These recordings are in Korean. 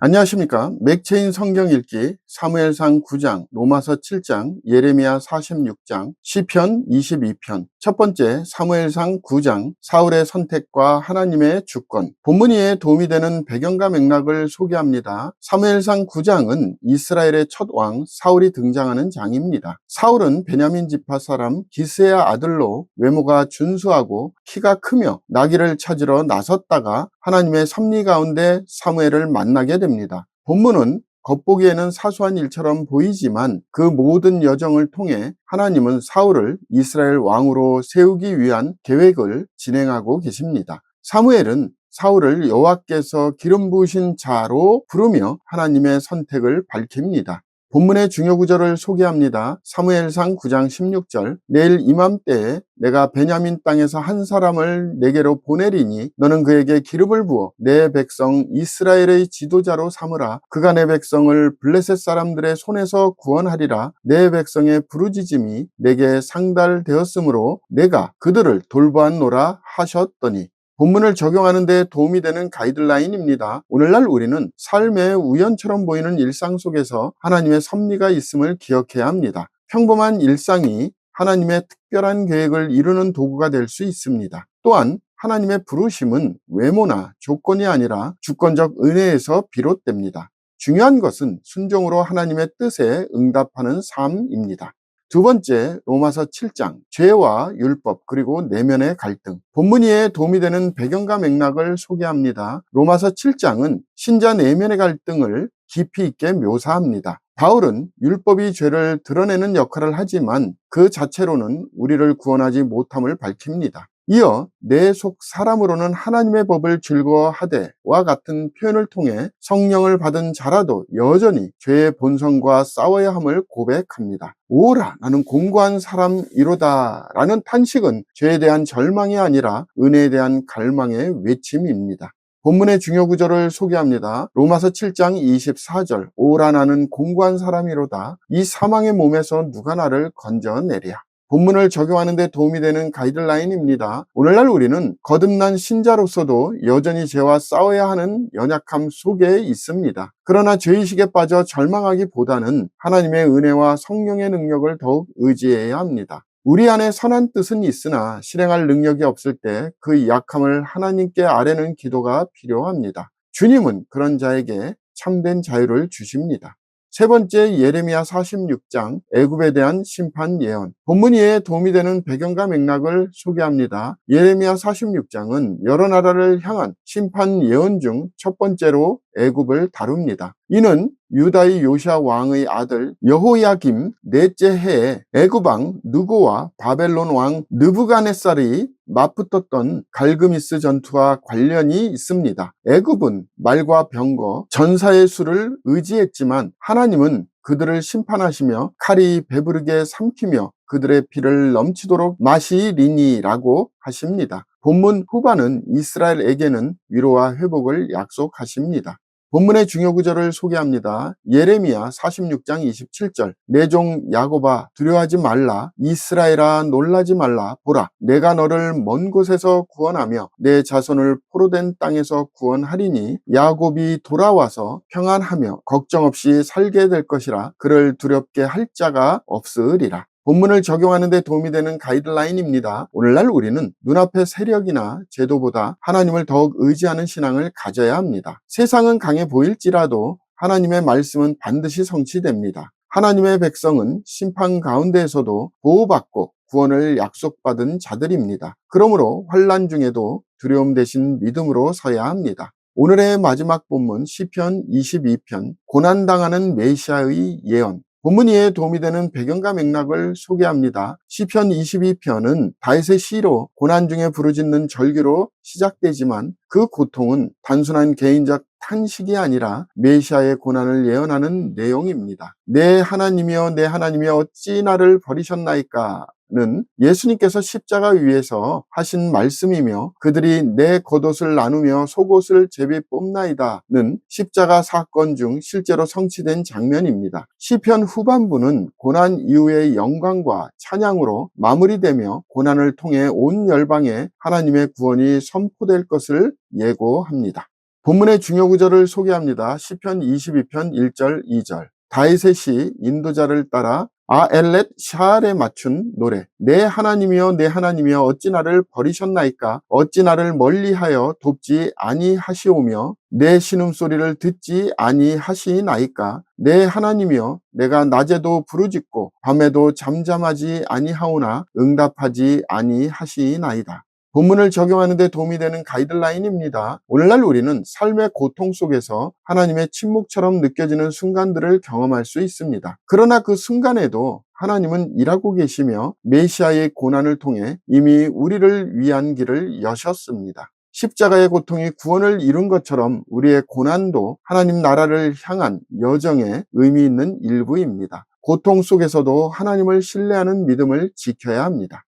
안녕하십니까. 맥체인 성경 읽기 사무엘상 9장, 로마서 7장, 예레미야 46장, 시편 22편. 첫 번째 사무엘상 9장, 사울의 선택과 하나님의 주권. 본문 이에 도움이 되는 배경과 맥락을 소개합니다. 사무엘상 9장은 이스라엘의 첫 왕 사울이 등장하는 장입니다. 사울은 베냐민 지파 사람 기스의 아들로 외모가 준수하고 키가 크며 나귀를 찾으러 나섰다가 하나님의 섭리 가운데 사무엘을 만나게 됩니다. 본문은 겉보기에는 사소한 일처럼 보이지만 그 모든 여정을 통해 하나님은 사울을 이스라엘 왕으로 세우기 위한 계획을 진행하고 계십니다. 사무엘은 사울을 여호와께서 기름 부으신 자로 부르며 하나님의 선택을 밝힙니다. 본문의 중요 구절을 소개합니다. 사무엘상 9장 16절. 내일 이맘때에 내가 베냐민 땅에서 한 사람을 내게로 보내리니 너는 그에게 기름을 부어 내 백성 이스라엘의 지도자로 삼으라. 그가 내 백성을 블레셋 사람들의 손에서 구원하리라. 내 백성의 부르짖음이 내게 상달되었으므로 내가 그들을 돌보았노라 하셨더니. 본문을 적용하는 데 도움이 되는 가이드라인입니다. 오늘날 우리는 삶의 우연처럼 보이는 일상 속에서 하나님의 섭리가 있음을 기억해야 합니다. 평범한 일상이 하나님의 특별한 계획을 이루는 도구가 될 수 있습니다. 또한 하나님의 부르심은 외모나 조건이 아니라 주권적 은혜에서 비롯됩니다. 중요한 것은 순종으로 하나님의 뜻에 응답하는 삶입니다. 두 번째, 로마서 7장, 죄와 율법 그리고 내면의 갈등. 본문 이에 도움이 되는 배경과 맥락을 소개합니다. 로마서 7장은 신자 내면의 갈등을 깊이 있게 묘사합니다. 바울은 율법이 죄를 드러내는 역할을 하지만 그 자체로는 우리를 구원하지 못함을 밝힙니다. 이어 내 속 사람으로는 하나님의 법을 즐거워하되와 같은 표현을 통해 성령을 받은 자라도 여전히 죄의 본성과 싸워야 함을 고백합니다. 오라 나는 공고한 사람이로다 라는 탄식은 죄에 대한 절망이 아니라 은혜에 대한 갈망의 외침입니다. 본문의 중요 구절을 소개합니다. 로마서 7장 24절. 오라 나는 공고한 사람이로다. 이 사망의 몸에서 누가 나를 건져내랴. 본문을 적용하는 데 도움이 되는 가이드라인입니다. 오늘날 우리는 거듭난 신자로서도 여전히 죄와 싸워야 하는 연약함 속에 있습니다. 그러나 죄의식에 빠져 절망하기보다는 하나님의 은혜와 성령의 능력을 더욱 의지해야 합니다. 우리 안에 선한 뜻은 있으나 실행할 능력이 없을 때 그 약함을 하나님께 아뢰는 기도가 필요합니다. 주님은 그런 자에게 참된 자유를 주십니다. 세 번째, 예레미야 46장, 애굽에 대한 심판 예언. 본문 이에 도움이 되는 배경과 맥락을 소개합니다. 예레미야 46장은 여러 나라를 향한 심판 예언 중 첫 번째로 애굽을 다룹니다. 이는 유다의 요시야 왕의 아들 여호야김 넷째 해에 애굽 왕 느고와 바벨론 왕 느부갓네살이 맞붙었던 갈그미스 전투와 관련이 있습니다. 애굽은 말과 병거, 전사의 수를 의지했지만 하나님은 그들을 심판하시며 칼이 배부르게 삼키며 그들의 피를 넘치도록 마시리니라고 하십니다. 본문 후반은 이스라엘에게는 위로와 회복을 약속하십니다. 본문의 중요 구절을 소개합니다. 예레미야 46장 27절. 내 종 야곱아 두려워하지 말라. 이스라엘아 놀라지 말라. 보라 내가 너를 먼 곳에서 구원하며 내 자손을 포로된 땅에서 구원하리니 야곱이 돌아와서 평안하며 걱정 없이 살게 될 것이라. 그를 두렵게 할 자가 없으리라. 본문을 적용하는 데 도움이 되는 가이드라인입니다. 오늘날 우리는 눈앞의 세력이나 제도보다 하나님을 더욱 의지하는 신앙을 가져야 합니다. 세상은 강해 보일지라도 하나님의 말씀은 반드시 성취됩니다. 하나님의 백성은 심판 가운데에서도 보호받고 구원을 약속받은 자들입니다. 그러므로 환난 중에도 두려움 대신 믿음으로 서야 합니다. 오늘의 마지막 본문 시편 22편, 고난당하는 메시아의 예언. 본문 이에 도움이 되는 배경과 맥락을 소개합니다. 시편 22편은 다윗의 시로 고난 중에 부르짖는 절규로 시작되지만 그 고통은 단순한 개인적 탄식이 아니라 메시아의 고난을 예언하는 내용입니다. 내 하나님이여 내 하나님이여 어찌 나를 버리셨나이까 는 예수님께서 십자가 위에서 하신 말씀이며 그들이 내 겉옷을 나누며 속옷을 제비 뽑나이다는 십자가 사건 중 실제로 성취된 장면입니다. 시편 후반부는 고난 이후의 영광과 찬양으로 마무리되며 고난을 통해 온 열방에 하나님의 구원이 선포될 것을 예고합니다. 본문의 중요 구절을 소개합니다. 시편 22편 1절 2절. 다윗의 시 인도자를 따라 아엘렛 샤알에 맞춘 노래. 내 하나님이여 내 하나님이여 어찌 나를 버리셨나이까. 어찌 나를 멀리하여 돕지 아니하시오며 내 신음소리를 듣지 아니하시나이까. 내 하나님이여 내가 낮에도 부르짖고 밤에도 잠잠하지 아니하오나 응답하지 아니하시나이다. 본문을 적용하는 데 도움이 되는 가이드라인입니다. 오늘날 우리는 삶의 고통 속에서 하나님의 침묵처럼 느껴지는 순간들을 경험할 수 있습니다. 그러나 그 순간에도 하나님은 일하고 계시며 메시아의 고난을 통해 이미 우리를 위한 길을 여셨습니다. 십자가의 고통이 구원을 이룬 것처럼 우리의 고난도 하나님 나라를 향한 여정의 의미 있는 일부입니다. 고통 속에서도 하나님을 신뢰하는 믿음을 지켜야 합니다.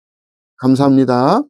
감사합니다.